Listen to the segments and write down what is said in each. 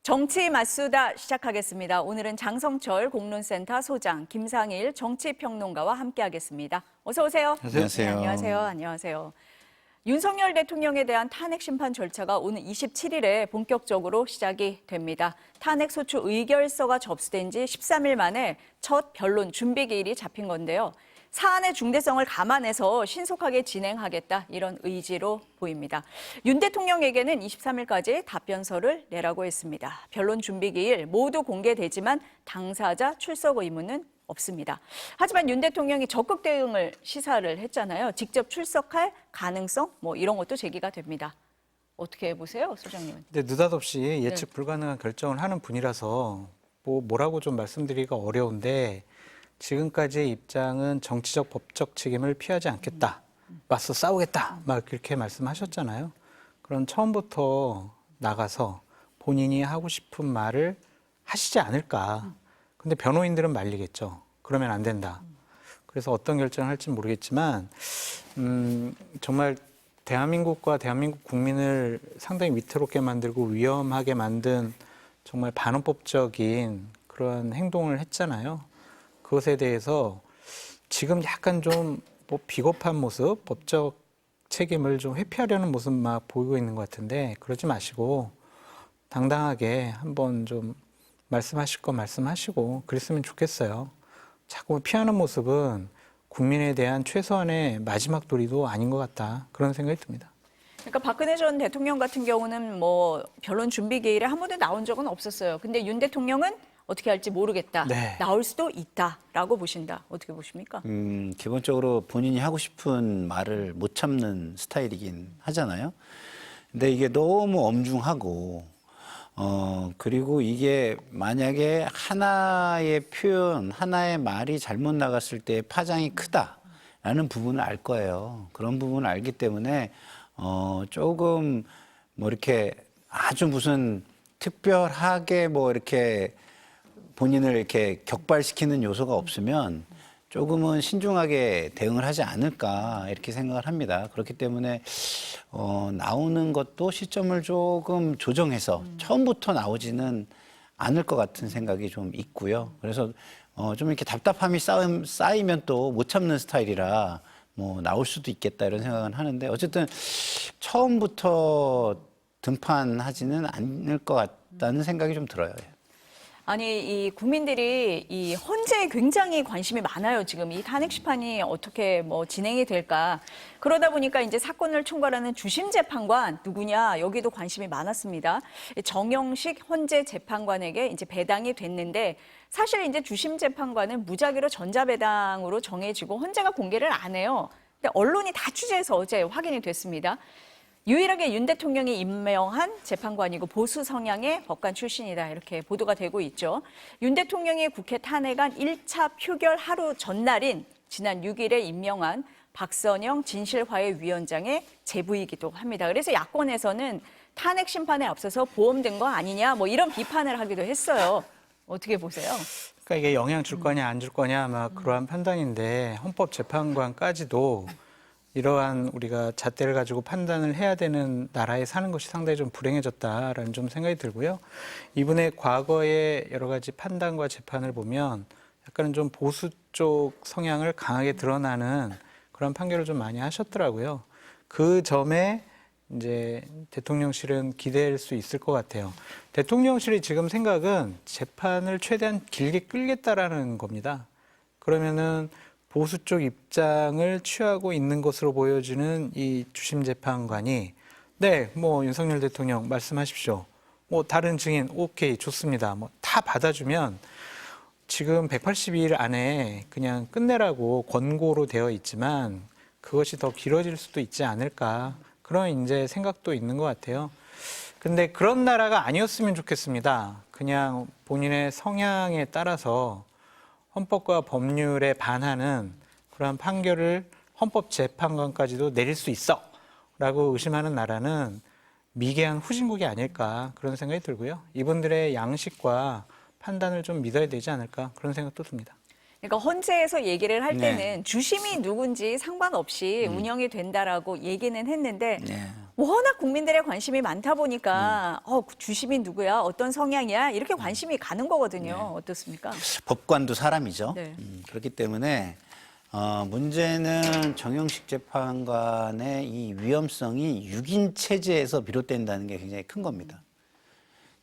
정치 맞수다 시작하겠습니다. 오늘은 장성철 공론센터 소장, 김상일 정치평론가와 함께하겠습니다. 어서 오세요. 안녕하세요. 네, 안녕하세요. 안녕하세요. 윤석열 대통령에 대한 탄핵 심판 절차가 오늘 27일에 본격적으로 시작이 됩니다. 탄핵 소추 의결서가 접수된 지 13일 만에 첫 변론 준비 기일이 잡힌 건데요. 사안의 중대성을 감안해서 신속하게 진행하겠다 이런 의지로 보입니다. 윤 대통령에게는 23일까지 답변서를 내라고 했습니다. 변론 준비 기일 모두 공개되지만 당사자 출석 의무는 없습니다. 하지만 윤 대통령이 적극 대응을 시사를 했잖아요. 직접 출석할 가능성 이런 것도 제기가 됩니다. 어떻게 보세요, 소장님은? 근데 느닷없이 예측 불가능한 결정을 하는 분이라서 뭐라고 좀 말씀드리기가 어려운데 지금까지의 입장은 정치적 법적 책임을 피하지 않겠다. 맞서 싸우겠다. 막 그렇게 말씀하셨잖아요. 그럼 처음부터 나가서 본인이 하고 싶은 말을 하시지 않을까. 근데 변호인들은 말리겠죠. 그러면 안 된다. 그래서 어떤 결정을 할지 모르겠지만 정말 대한민국과 대한민국 국민을 상당히 위태롭게 만들고 위험하게 만든 정말 반헌법적인 그런 행동을 했잖아요. 그것에 대해서 지금 약간 좀 비겁한 모습, 법적 책임을 좀 회피하려는 모습 막 보이고 있는 것 같은데 그러지 마시고 당당하게 한번 좀 말씀하실 거 말씀하시고 그랬으면 좋겠어요. 자꾸 피하는 모습은 국민에 대한 최소한의 마지막 도리도 아닌 것 같다. 그런 생각이 듭니다. 그러니까 박근혜 전 대통령 같은 경우는 변론 준비 기일에 한 번도 나온 적은 없었어요. 근데 윤 대통령은 어떻게 할지 모르겠다. 네. 나올 수도 있다라고 보신다. 어떻게 보십니까? 기본적으로 본인이 하고 싶은 말을 못 참는 스타일이긴 하잖아요. 근데 이게 너무 엄중하고 그리고 이게 만약에 하나의 표현, 하나의 말이 잘못 나갔을 때 파장이 크다라는 부분을 알 거예요. 그런 부분을 알기 때문에 조금 이렇게 아주 무슨 특별하게 이렇게 본인을 이렇게 격발시키는 요소가 없으면 조금은 신중하게 대응을 하지 않을까 이렇게 생각을 합니다. 그렇기 때문에 나오는 것도 시점을 조금 조정해서 처음부터 나오지는 않을 것 같은 생각이 좀 있고요. 그래서 좀 이렇게 답답함이 쌓이면 또 못 참는 스타일이라 나올 수도 있겠다 이런 생각은 하는데 어쨌든 처음부터 등판하지는 않을 것 같다는 생각이 좀 들어요. 아니, 이 국민들이 이 헌재에 굉장히 관심이 많아요. 지금 이 탄핵 심판이 어떻게 진행이 될까. 그러다 보니까 이제 사건을 총괄하는 주심 재판관 누구냐 여기도 관심이 많았습니다. 정영식 헌재 재판관에게 이제 배당이 됐는데 사실 이제 주심 재판관은 무작위로 전자배당으로 정해지고 헌재가 공개를 안 해요. 근데 언론이 다 취재해서 어제 확인이 됐습니다. 유일하게 윤 대통령이 임명한 재판관이고 보수 성향의 법관 출신이다 이렇게 보도가 되고 있죠. 윤 대통령이 국회 탄핵안 1차 표결 하루 전날인 지난 6일에 임명한 박선영 진실화해위원장의 제부이기도 합니다. 그래서 야권에서는 탄핵 심판에 앞서서 보험된 거 아니냐 이런 비판을 하기도 했어요. 어떻게 보세요? 그러니까 이게 영향 줄 거냐 안 줄 거냐 막 그러한 판단인데 헌법재판관까지도 이러한 우리가 잣대를 가지고 판단을 해야 되는 나라에 사는 것이 상당히 좀 불행해졌다라는 좀 생각이 들고요. 이분의 과거의 여러 가지 판단과 재판을 보면 약간은 좀 보수 쪽 성향을 강하게 드러나는 그런 판결을 좀 많이 하셨더라고요. 그 점에 이제 대통령실은 기대할 수 있을 것 같아요. 대통령실의 지금 생각은 재판을 최대한 길게 끌겠다라는 겁니다. 그러면은 보수 쪽 입장을 취하고 있는 것으로 보여지는 이 주심 재판관이 네, 윤석열 대통령 말씀하십시오. 다른 증인 오케이 좋습니다. 다 받아주면 지금 180일 안에 그냥 끝내라고 권고로 되어 있지만 그것이 더 길어질 수도 있지 않을까 그런 이제 생각도 있는 것 같아요. 근데 그런 나라가 아니었으면 좋겠습니다. 그냥 본인의 성향에 따라서 헌법과 법률에 반하는 그러한 판결을 헌법재판관까지도 내릴 수 있어 라고 의심하는 나라는 미개한 후진국이 아닐까 그런 생각이 들고요. 이분들의 양식과 판단을 좀 믿어야 되지 않을까 그런 생각도 듭니다. 그러니까 헌재에서 얘기를 할 네. 때는 주심이 누군지 상관없이 운영이 된다라고 얘기는 했는데 네. 워낙 국민들의 관심이 많다 보니까 주심이 누구야? 어떤 성향이야? 이렇게 관심이 가는 거거든요. 어떻습니까? 법관도 사람이죠. 네. 그렇기 때문에 문제는 정영식 재판관의 이 위험성이 6인 체제에서 비롯된다는 게 굉장히 큰 겁니다.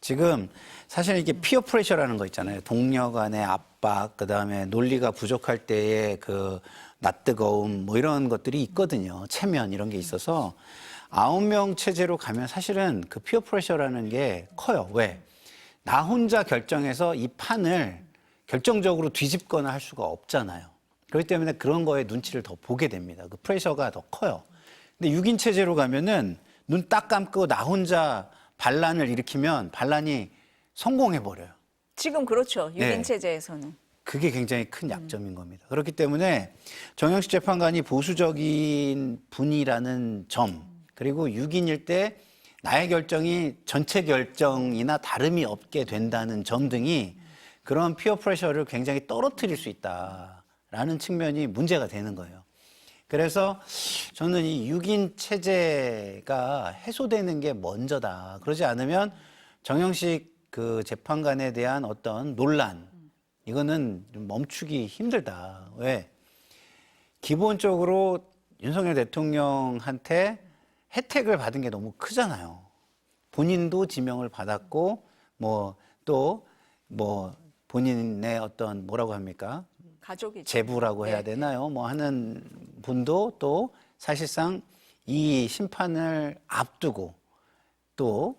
지금 사실 이게 피어 프레셔라는 거 있잖아요. 동료 간의 압박, 그다음에 논리가 부족할 때의 그 낯뜨거움 뭐 이런 것들이 있거든요. 체면 이런 게 있어서 9명 체제로 가면 사실은 그 피어 프레셔라는 게 커요. 왜? 나 혼자 결정해서 이 판을 결정적으로 뒤집거나 할 수가 없잖아요. 그렇기 때문에 그런 거에 눈치를 더 보게 됩니다. 그 프레셔가 더 커요. 근데 6인 체제로 가면은 눈 딱 감고 나 혼자 반란을 일으키면 반란이 성공해버려요. 지금 그렇죠. 6인 네. 체제에서는. 그게 굉장히 큰 약점인 겁니다. 그렇기 때문에 정영식 재판관이 보수적인 분이라는 점, 그리고 6인일 때 나의 결정이 전체 결정이나 다름이 없게 된다는 점 등이 그런 피어 프레셔를 굉장히 떨어뜨릴 수 있다라는 측면이 문제가 되는 거예요. 그래서 저는 이 6인 체제가 해소되는 게 먼저다. 그러지 않으면 정영식 그 재판관에 대한 어떤 논란, 이거는 좀 멈추기 힘들다. 왜? 기본적으로 윤석열 대통령한테 혜택을 받은 게 너무 크잖아요. 본인도 지명을 받았고, 본인의 어떤 뭐라고 합니까? 가족이죠. 제부라고 해야 되나요? 뭐 하는 분도 또 사실상 이 심판을 앞두고 또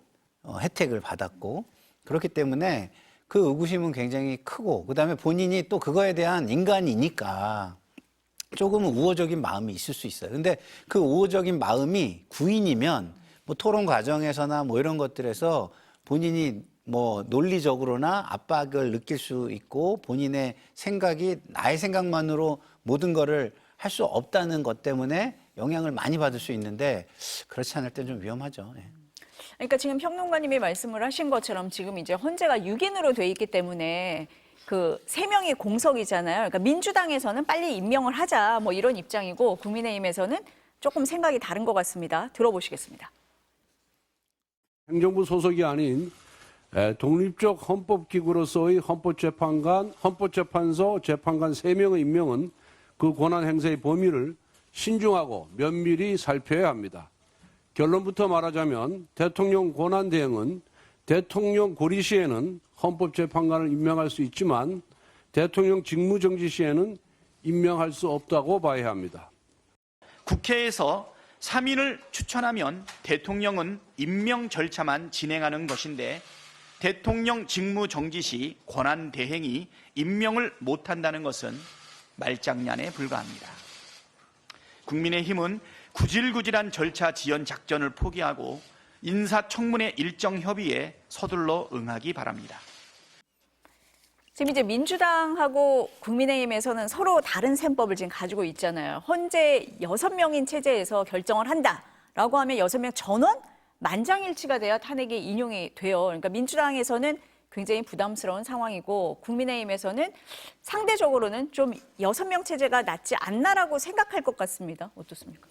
혜택을 받았고, 그렇기 때문에 그 의구심은 굉장히 크고, 그다음에 본인이 또 그거에 대한 인간이니까 조금은 우호적인 마음이 있을 수 있어요. 근데 그 우호적인 마음이 구인이면 뭐 토론 과정에서나 뭐 이런 것들에서 본인이 뭐 논리적으로나 압박을 느낄 수 있고, 본인의 생각이 나의 생각만으로 모든 거를 할 수 없다는 것 때문에 영향을 많이 받을 수 있는데, 그렇지 않을 땐 좀 위험하죠. 네. 그러니까 지금 평론가님이 말씀을 하신 것처럼 지금 이제 헌재가 6인으로 돼 있기 때문에 그 3명이 공석이잖아요. 그러니까 민주당에서는 빨리 임명을 하자 뭐 이런 입장이고, 국민의힘에서는 조금 생각이 다른 것 같습니다. 들어보시겠습니다. 행정부 소속이 아닌 독립적 헌법기구로서의 헌법재판관, 헌법재판소 재판관 3명의 임명은 그 권한 행사의 범위를 신중하고 면밀히 살펴야 합니다. 결론부터 말하자면 대통령 권한 대행은 대통령 고리 시에는 헌법재판관을 임명할 수 있지만 대통령 직무정지 시에는 임명할 수 없다고 봐야 합니다. 국회에서 3인을 추천하면 대통령은 임명 절차만 진행하는 것인데, 대통령 직무정지 시 권한 대행이 임명을 못한다는 것은 말장난에 불과합니다. 국민의힘은 구질구질한 절차 지연 작전을 포기하고 인사청문회 일정 협의에 서둘러 응하기 바랍니다. 지금 이제 민주당하고 국민의힘에서는 서로 다른 셈법을 지금 가지고 있잖아요. 헌재 6명인 체제에서 결정을 한다라고 하면 6명 전원 만장일치가 돼야 탄핵이 인용이 돼요. 그러니까 민주당에서는 굉장히 부담스러운 상황이고, 국민의힘에서는 상대적으로는 좀 6명 체제가 낫지 않나라고 생각할 것 같습니다. 어떻습니까?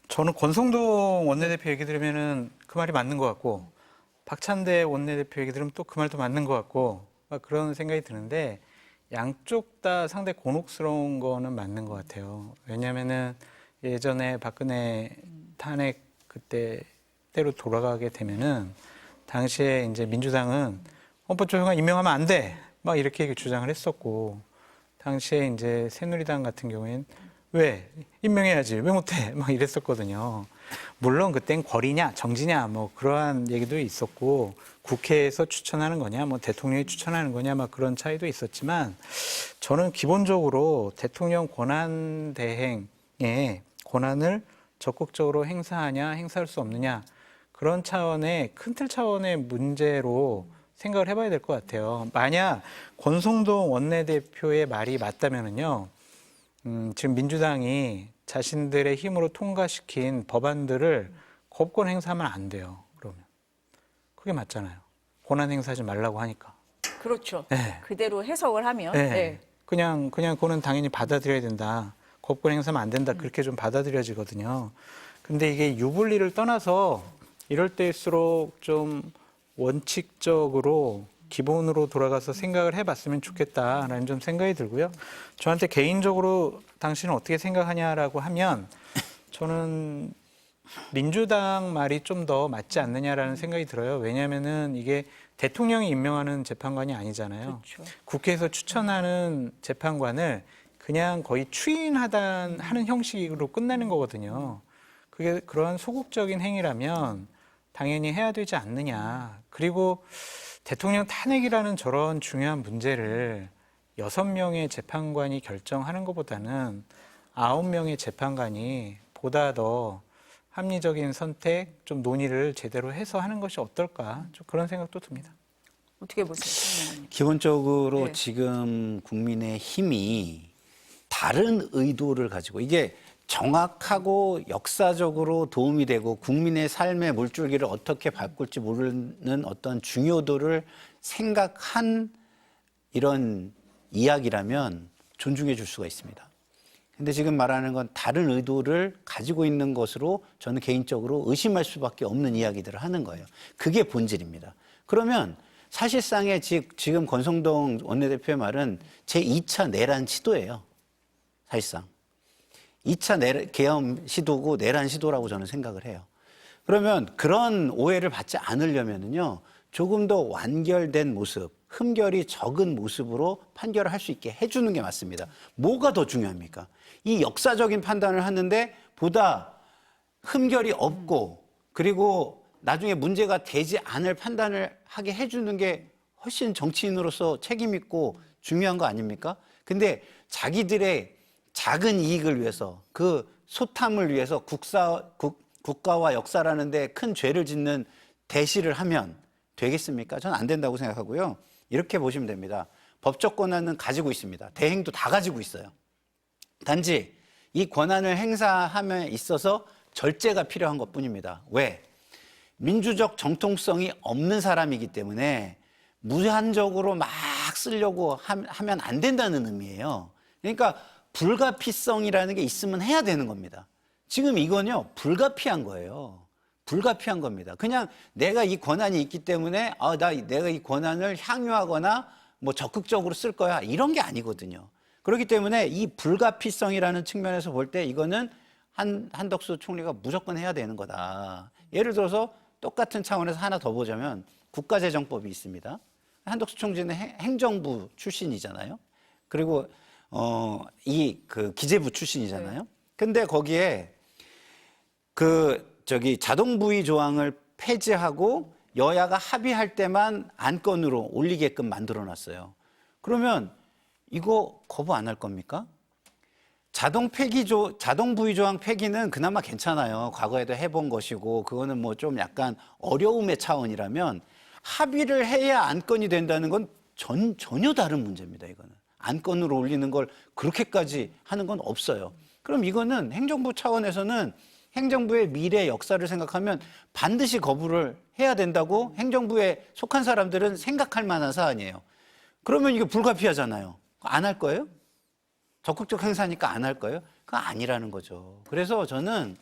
저는 권성동 원내대표 얘기 들으면은 그 말이 맞는 것 같고, 박찬대 원내대표 얘기 들으면 또 그 말도 맞는 것 같고, 막 그런 생각이 드는데, 양쪽 다 상당히 곤혹스러운 거는 맞는 것 같아요. 왜냐하면은 예전에 박근혜 탄핵 그때로 돌아가게 되면은 당시에 이제 민주당은 헌법조정관 임명하면 안 돼, 막 이렇게 주장을 했었고, 당시에 이제 새누리당 같은 경우에는 왜 임명해야지 왜 못해 막 이랬었거든요. 물론 그땐 권리냐 정지냐 뭐 그러한 얘기도 있었고, 국회에서 추천하는 거냐 뭐 대통령이 추천하는 거냐 막 그런 차이도 있었지만, 저는 기본적으로 대통령 권한 대행의 권한을 적극적으로 행사하냐 행사할 수 없느냐, 그런 차원의 큰 틀 차원의 문제로 생각을 해봐야 될 것 같아요. 만약 권성동 원내대표의 말이 맞다면은요, 지금 민주당이 자신들의 힘으로 통과시킨 법안들을 거부권 행사하면 안 돼요. 그러면 그게 맞잖아요. 권한 행사하지 말라고 하니까. 그렇죠. 네. 그대로 해석을 하면. 네. 네. 그냥 그거는 당연히 받아들여야 된다. 거부권 행사하면 안 된다. 그렇게 좀 받아들여지거든요. 근데 이게 유불리를 떠나서 이럴 때일수록 좀 원칙적으로 기본으로 돌아가서 생각을 해봤으면 좋겠다라는 좀 생각이 들고요. 저한테 개인적으로 당신은 어떻게 생각하냐라고 하면 저는 민주당 말이 좀 더 맞지 않느냐라는 생각이 들어요. 왜냐하면은 이게 대통령이 임명하는 재판관이 아니잖아요. 그렇죠. 국회에서 추천하는 재판관을 그냥 거의 하는 형식으로 끝나는 거거든요. 그게 그러한 소극적인 행위라면 당연히 해야 되지 않느냐. 그리고 대통령 탄핵이라는 저런 중요한 문제를 6명의 재판관이 결정하는 것보다는 9명의 재판관이 보다 더 합리적인 선택, 좀 논의를 제대로 해서 하는 것이 어떨까, 좀 그런 생각도 듭니다. 어떻게 보세요? 기본적으로 네. 지금 국민의 힘이 다른 의도를 가지고 이게 정확하고 역사적으로 도움이 되고 국민의 삶의 물줄기를 어떻게 바꿀지 모르는 어떤 중요도를 생각한 이런 이야기라면 존중해 줄 수가 있습니다. 근데 지금 말하는 건 다른 의도를 가지고 있는 것으로 저는 개인적으로 의심할 수밖에 없는 이야기들을 하는 거예요. 그게 본질입니다. 그러면 사실상의 지금 권성동 원내대표의 말은 제2차 내란 시도예요. 사실상. 2차 계엄 시도고 내란 시도라고 저는 생각을 해요. 그러면 그런 오해를 받지 않으려면요, 조금 더 완결된 모습, 흠결이 적은 모습으로 판결을 할 수 있게 해주는 게 맞습니다. 뭐가 더 중요합니까? 이 역사적인 판단을 하는데 보다 흠결이 없고 그리고 나중에 문제가 되지 않을 판단을 하게 해주는 게 훨씬 정치인으로서 책임 있고 중요한 거 아닙니까? 근데 자기들의 작은 이익을 위해서 그 소탐을 위해서 국가와 역사라는 데 큰 죄를 짓는 대시를 하면 되겠습니까? 저는 안 된다고 생각하고요. 이렇게 보시면 됩니다. 법적 권한은 가지고 있습니다. 대행도 다 가지고 있어요. 단지 이 권한을 행사함에 있어서 절제가 필요한 것뿐입니다. 왜? 민주적 정통성이 없는 사람이기 때문에 무한적으로 막 쓰려고 하면 안 된다는 의미예요. 그러니까 불가피성이라는 게 있으면 해야 되는 겁니다. 지금 이건요, 불가피한 거예요. 불가피한 겁니다. 그냥 내가 이 권한이 있기 때문에 내가 이 권한을 향유하거나 뭐 적극적으로 쓸 거야, 이런 게 아니거든요. 그렇기 때문에 이 불가피성이라는 측면에서 볼 때 이거는 한덕수 총리가 무조건 해야 되는 거다. 예를 들어서 똑같은 차원에서 하나 더 보자면 국가재정법이 있습니다. 한덕수 총리는 행정부 출신이잖아요. 그리고 기재부 출신이잖아요. 근데 거기에 자동부의 조항을 폐지하고 여야가 합의할 때만 안건으로 올리게끔 만들어놨어요. 그러면 이거 거부 안 할 겁니까? 자동부의 조항 폐기는 그나마 괜찮아요. 과거에도 해본 것이고 그거는 뭐 좀 약간 어려움의 차원이라면 합의를 해야 안건이 된다는 건 전혀 다른 문제입니다. 이거는 안건으로 올리는 걸 그렇게까지 하는 건 없어요. 그럼 이거는 행정부 차원에서는 행정부의 미래 역사를 생각하면 반드시 거부를 해야 된다고 행정부에 속한 사람들은 생각할 만한 사안이에요. 그러면 이거 불가피하잖아요. 안 할 거예요? 적극적 행사니까 안 할 거예요? 그거 아니라는 거죠. 그래서 저는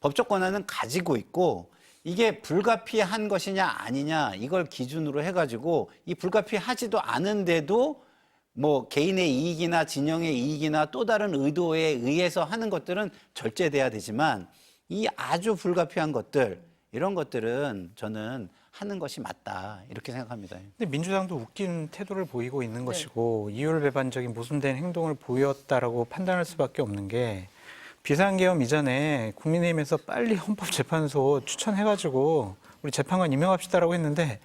법적 권한은 가지고 있고 이게 불가피한 것이냐 아니냐 이걸 기준으로 해가지고 이 불가피하지도 않은데도 뭐 개인의 이익이나 진영의 이익이나 또 다른 의도에 의해서 하는 것들은 절제돼야 되지만 이 아주 불가피한 것들 이런 것들은 저는 하는 것이 맞다 이렇게 생각합니다. 근데 민주당도 웃긴 태도를 보이고 있는 것이고 이율 배반적인 모순된 행동을 보였다라고 판단할 수밖에 없는 게 비상계엄 이전에 국민의힘에서 빨리 헌법재판소 추천해가지고 우리 재판관 임명합시다라고 했는데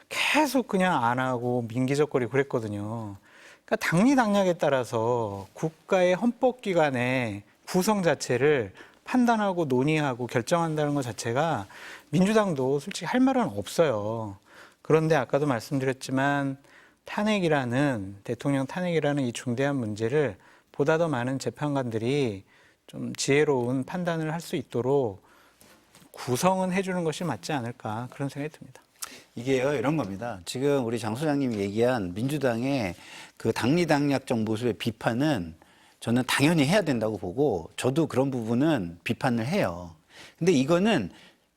계속 그냥 안 하고 민기적거리고 그랬거든요. 그러니까 당리당략에 따라서 국가의 헌법기관의 구성 자체를 판단하고 논의하고 결정한다는 것 자체가 민주당도 솔직히 할 말은 없어요. 그런데 아까도 말씀드렸지만 대통령 탄핵이라는 이 중대한 문제를 보다 더 많은 재판관들이 좀 지혜로운 판단을 할 수 있도록 구성은 해주는 것이 맞지 않을까 그런 생각이 듭니다. 이게요, 이런 겁니다. 지금 우리 장 소장님이 얘기한 민주당의 그 당리당략적 모습의 비판은 저는 당연히 해야 된다고 보고 저도 그런 부분은 비판을 해요. 근데 이거는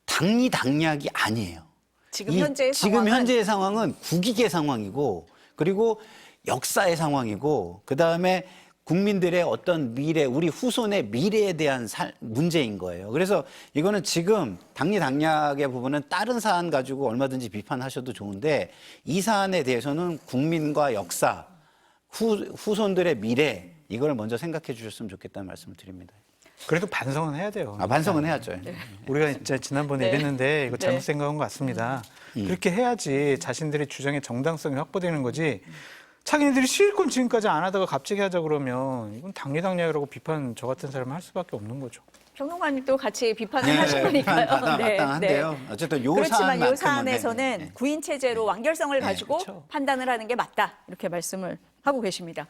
당리당략이 아니에요. 지금 현재의 지금 상황은 현재의 상황은 국익의 상황이고 그리고 역사의 상황이고 그다음에 국민들의 어떤 미래, 우리 후손의 미래에 대한 문제인 거예요. 그래서 이거는 지금 당리당략의 부분은 다른 사안 가지고 얼마든지 비판하셔도 좋은데 이 사안에 대해서는 국민과 역사, 후손들의 미래 이걸 먼저 생각해 주셨으면 좋겠다는 말씀을 드립니다. 그래도 반성은 해야 돼요. 반성은 해야죠. 우리가 진짜 지난번에 네. 이랬는데 이거 잘못 네. 생각한 것 같습니다. 그렇게 해야지 자신들의 주장의 정당성이 확보되는 거지. 자기네들이 실컷 지금까지 안 하다가 갑자기 하자 그러면 이건 당리당략이라고 비판 저 같은 사람은 할 수밖에 없는 거죠. 평론가님도 같이 비판을 하신 거니까요. 마땅한데요. 어쨌든 요 그렇지만 이 사안만큼은 사안에서는 네. 구인 체제로 완결성을 네, 가지고 그렇죠. 판단을 하는 게 맞다 이렇게 말씀을 하고 계십니다.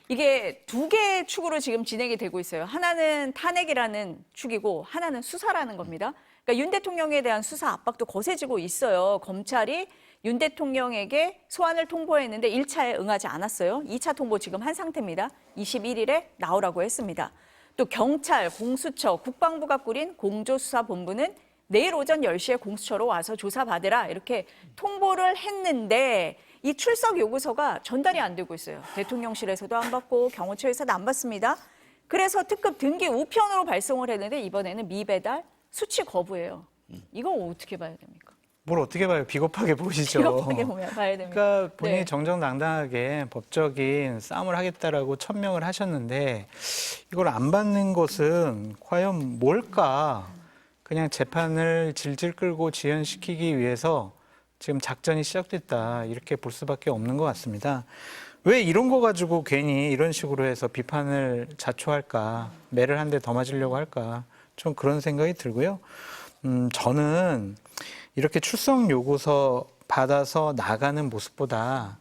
이게 두 개의 축으로 지금 진행이 되고 있어요. 하나는 탄핵이라는 축이고 하나는 수사라는 겁니다. 그러니까 윤 대통령에 대한 수사 압박도 거세지고 있어요. 검찰이 윤 대통령에게 소환을 통보했는데 1차에 응하지 않았어요. 2차 통보 지금 한 상태입니다. 21일에 나오라고 했습니다. 또 경찰, 공수처, 국방부가 꾸린 공조수사본부는 내일 오전 10시에 공수처로 와서 조사받으라 이렇게 통보를 했는데 이 출석 요구서가 전달이 안 되고 있어요. 대통령실에서도 안 받고 경호처에서도 안 받습니다. 그래서 특급 등기 우편으로 발송을 했는데 이번에는 미배달, 수치 거부예요. 이건 어떻게 봐야 됩니까? 뭘 어떻게 봐요? 비겁하게 보시죠. 비겁하게 보면 봐야 됩니다. 그러니까 본인이 네. 정정당당하게 법적인 싸움을 하겠다라고 천명을 하셨는데 이걸 안 받는 것은 과연 뭘까? 그냥 재판을 질질 끌고 지연시키기 위해서 지금 작전이 시작됐다 이렇게 볼 수밖에 없는 것 같습니다. 왜 이런 거 가지고 괜히 이런 식으로 해서 비판을 자초할까? 매를 한 대 더 맞으려고 할까? 좀 그런 생각이 들고요. 저는 이렇게 출석 요구서 받아서 나가는 모습보다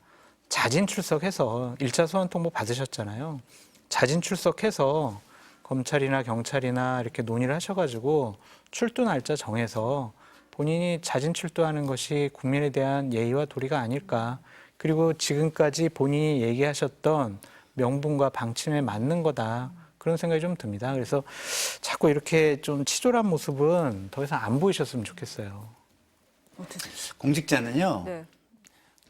자진 출석해서 1차 소환 통보 받으셨잖아요. 자진 출석해서 검찰이나 경찰이나 이렇게 논의를 하셔가지고 출두 날짜 정해서 본인이 자진 출두하는 것이 국민에 대한 예의와 도리가 아닐까. 그리고 지금까지 본인이 얘기하셨던 명분과 방침에 맞는 거다. 그런 생각이 좀 듭니다. 그래서 자꾸 이렇게 좀 치졸한 모습은 더 이상 안 보이셨으면 좋겠어요. 공직자는요. 네.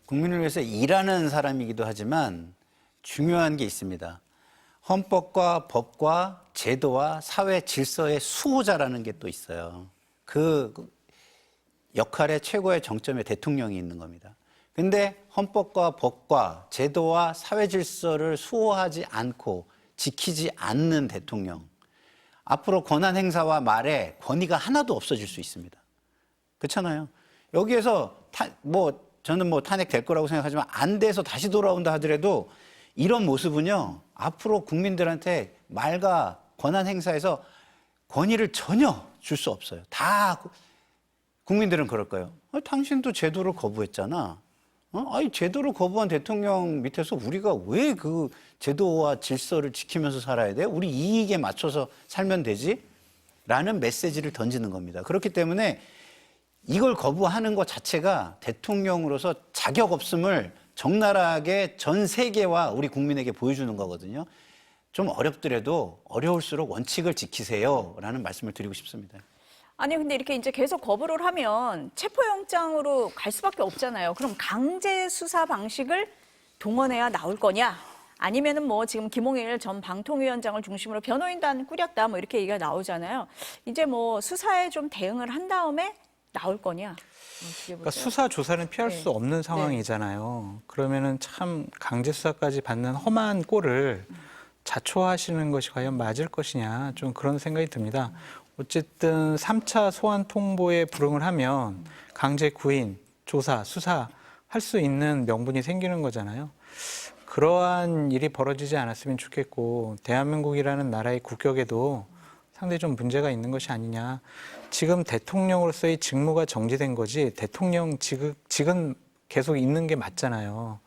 국민을 위해서 일하는 사람이기도 하지만 중요한 게 있습니다. 헌법과 법과 제도와 사회 질서의 수호자라는 게 또 있어요. 그 역할의 최고의 정점에 대통령이 있는 겁니다. 근데 헌법과 법과 제도와 사회 질서를 수호하지 않고 지키지 않는 대통령. 앞으로 권한 행사와 말에 권위가 하나도 없어질 수 있습니다. 그렇잖아요. 여기에서 저는 탄핵 될 거라고 생각하지만 안 돼서 다시 돌아온다 하더라도 이런 모습은요. 앞으로 국민들한테 말과 권한 행사에서 권위를 전혀 줄 수 없어요. 다 국민들은 그럴 거예요. 당신도 제도를 거부했잖아. 제도를 거부한 대통령 밑에서 우리가 왜 그 제도와 질서를 지키면서 살아야 돼? 우리 이익에 맞춰서 살면 되지? 라는 메시지를 던지는 겁니다. 그렇기 때문에 이걸 거부하는 것 자체가 대통령으로서 자격 없음을 적나라하게 전 세계와 우리 국민에게 보여주는 거거든요. 좀 어렵더라도 어려울수록 원칙을 지키세요라는 말씀을 드리고 싶습니다. 아니 근데 이렇게 이제 계속 거부를 하면 체포영장으로 갈 수밖에 없잖아요. 그럼 강제 수사 방식을 동원해야 나올 거냐? 아니면은 뭐 지금 김홍일 전 방통위원장을 중심으로 변호인단 꾸렸다 뭐 이렇게 얘기가 나오잖아요. 이제 뭐 수사에 좀 대응을 한 다음에 나올 거냐? 그러니까 수사 조사는 피할 네. 수 없는 상황이잖아요. 그러면은 참 강제 수사까지 받는 험한 꼴을 자초하시는 것이 과연 맞을 것이냐 좀 그런 생각이 듭니다. 어쨌든 3차 소환 통보에 불응을 하면 강제 구인, 조사, 수사 할 수 있는 명분이 생기는 거잖아요. 그러한 일이 벌어지지 않았으면 좋겠고 대한민국이라는 나라의 국격에도 상당히 좀 문제가 있는 것이 아니냐. 지금 대통령으로서의 직무가 정지된 거지 대통령 직은 계속 있는 게 맞잖아요.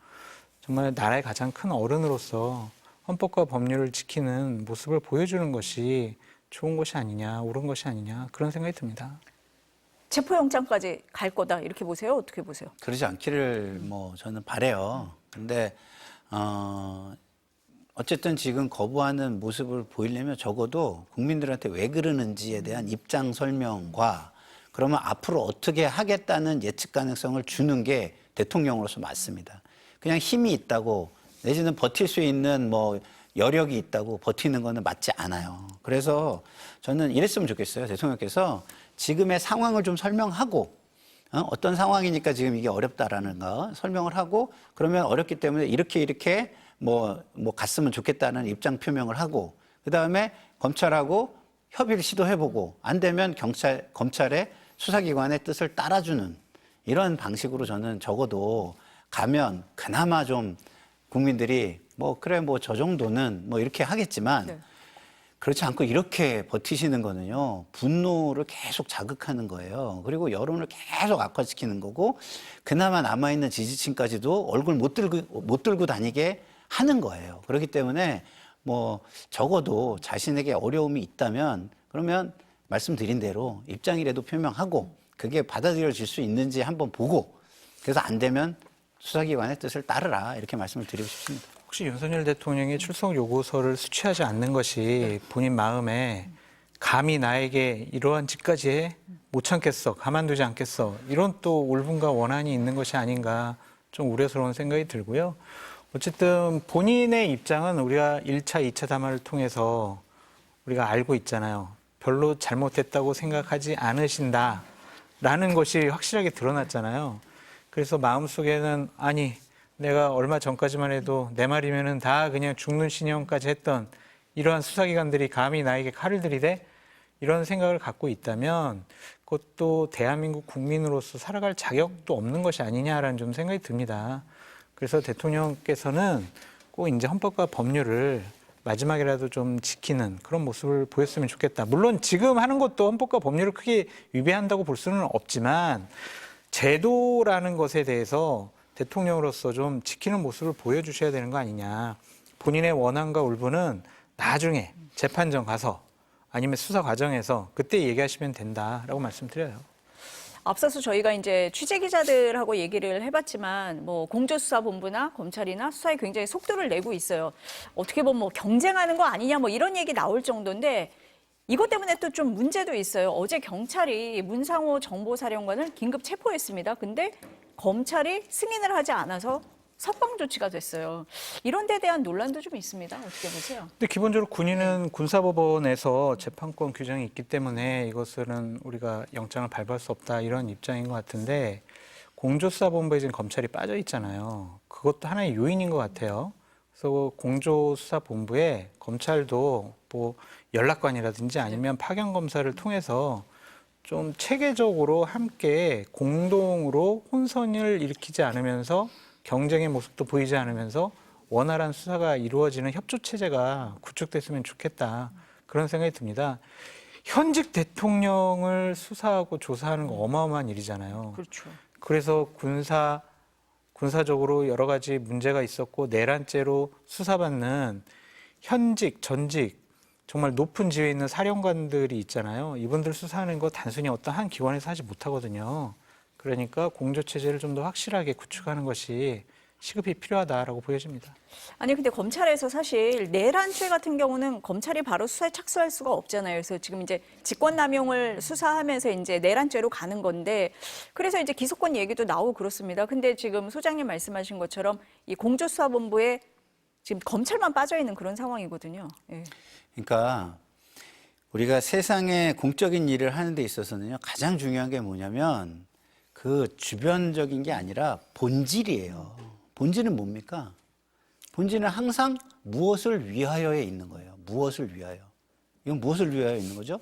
정말 나라의 가장 큰 어른으로서 헌법과 법률을 지키는 모습을 보여주는 것이 좋은 것이 아니냐, 옳은 것이 아니냐 그런 생각이 듭니다. 체포영장까지 갈 거다 이렇게 보세요? 어떻게 보세요? 그러지 않기를 뭐 저는 바래요. 근데 어쨌든 지금 거부하는 모습을 보이려면 적어도 국민들한테 왜 그러는지에 대한 입장 설명과 그러면 앞으로 어떻게 하겠다는 예측 가능성을 주는 게 대통령으로서 맞습니다. 그냥 힘이 있다고 내지는 버틸 수 있는 뭐 여력이 있다고 버티는 거는 맞지 않아요. 그래서 저는 이랬으면 좋겠어요. 대통령께서 지금의 상황을 좀 설명하고 어떤 상황이니까 지금 이게 어렵다라는 거 설명을 하고 그러면 어렵기 때문에 이렇게 뭐 갔으면 좋겠다는 입장 표명을 하고 그다음에 검찰하고 협의를 시도해보고 안 되면 검찰의 수사기관의 뜻을 따라주는 이런 방식으로 저는 적어도 가면 그나마 좀 국민들이 뭐 그래 뭐 저 정도는 뭐 이렇게 하겠지만 네. 그렇지 않고 이렇게 버티시는 거는요 분노를 계속 자극하는 거예요. 그리고 여론을 계속 악화시키는 거고 그나마 남아있는 지지층까지도 얼굴 못 들고 다니게 하는 거예요. 그렇기 때문에 뭐 적어도 자신에게 어려움이 있다면 그러면 말씀드린 대로 입장이라도 표명하고 그게 받아들여질 수 있는지 한번 보고 그래서 안 되면 수사기관의 뜻을 따르라 이렇게 말씀을 드리고 싶습니다. 혹시 윤석열 대통령이 출석 요구서를 수취하지 않는 것이 본인 마음에 감히 나에게 이러한 짓까지 해? 못 참겠어, 가만두지 않겠어 이런 또 울분과 원한이 있는 것이 아닌가 좀 우려스러운 생각이 들고요. 어쨌든 본인의 입장은 우리가 1차, 2차 담화를 통해서 우리가 알고 있잖아요. 별로 잘못했다고 생각하지 않으신다라는 것이 확실하게 드러났잖아요. 그래서 마음속에는 아니 내가 얼마 전까지만 해도 내 말이면은 다 그냥 죽는 신용까지 했던 이러한 수사기관들이 감히 나에게 칼을 들이대? 이런 생각을 갖고 있다면 그것도 대한민국 국민으로서 살아갈 자격도 없는 것이 아니냐라는 좀 생각이 듭니다. 그래서 대통령께서는 꼭 이제 헌법과 법률을 마지막이라도 좀 지키는 그런 모습을 보였으면 좋겠다. 물론 지금 하는 것도 헌법과 법률을 크게 위배한다고 볼 수는 없지만 제도라는 것에 대해서 대통령으로서 좀 지키는 모습을 보여주셔야 되는 거 아니냐. 본인의 원한과 울분은 나중에 재판정 가서 아니면 수사 과정에서 그때 얘기하시면 된다라고 말씀드려요. 앞서서 저희가 이제 취재 기자들하고 얘기를 해봤지만 뭐 공조수사본부나 검찰이나 수사에 굉장히 속도를 내고 있어요. 어떻게 보면 뭐 경쟁하는 거 아니냐 뭐 이런 얘기 나올 정도인데 이것 때문에 또 좀 문제도 있어요. 어제 경찰이 문상호 정보사령관을 긴급 체포했습니다. 근데 검찰이 승인을 하지 않아서 석방 조치가 됐어요. 이런 데 대한 논란도 좀 있습니다. 어떻게 보세요? 근데 기본적으로 군인은 군사법원에서 재판권 규정이 있기 때문에 이것은 우리가 영장을 발부할 수 없다 이런 입장인 것 같은데 공조수사본부에 지금 검찰이 빠져 있잖아요. 그것도 하나의 요인인 것 같아요. 그래서 공조수사본부에 검찰도 뭐 연락관이라든지 아니면 파견 검사를 통해서 좀 체계적으로 함께 공동으로 혼선을 일으키지 않으면서 경쟁의 모습도 보이지 않으면서 원활한 수사가 이루어지는 협조 체제가 구축됐으면 좋겠다. 그런 생각이 듭니다. 현직 대통령을 수사하고 조사하는 거 어마어마한 일이잖아요. 그렇죠. 그래서 군사적으로 여러 가지 문제가 있었고 내란죄로 수사받는 현직, 전직 정말 높은 지위에 있는 사령관들이 있잖아요. 이분들 수사하는 거 단순히 어떤 한 기관에서 하지 못하거든요. 그러니까 공조체제를 좀 더 확실하게 구축하는 것이 시급히 필요하다라고 보여집니다. 아니 근데 검찰에서 사실 내란죄 같은 경우는 검찰이 바로 수사에 착수할 수가 없잖아요. 그래서 지금 이제 직권남용을 수사하면서 이제 내란죄로 가는 건데 그래서 이제 기소권 얘기도 나오고 그렇습니다. 근데 지금 소장님 말씀하신 것처럼 이 공조수사본부에 지금 검찰만 빠져 있는 그런 상황이거든요. 예. 그러니까 우리가 세상에 공적인 일을 하는 데 있어서는요 가장 중요한 게 뭐냐면 그 주변적인 게 아니라 본질이에요. 본질은 뭡니까? 본질은 항상 무엇을 위하여에 있는 거예요. 무엇을 위하여. 이건 무엇을 위하여 있는 거죠?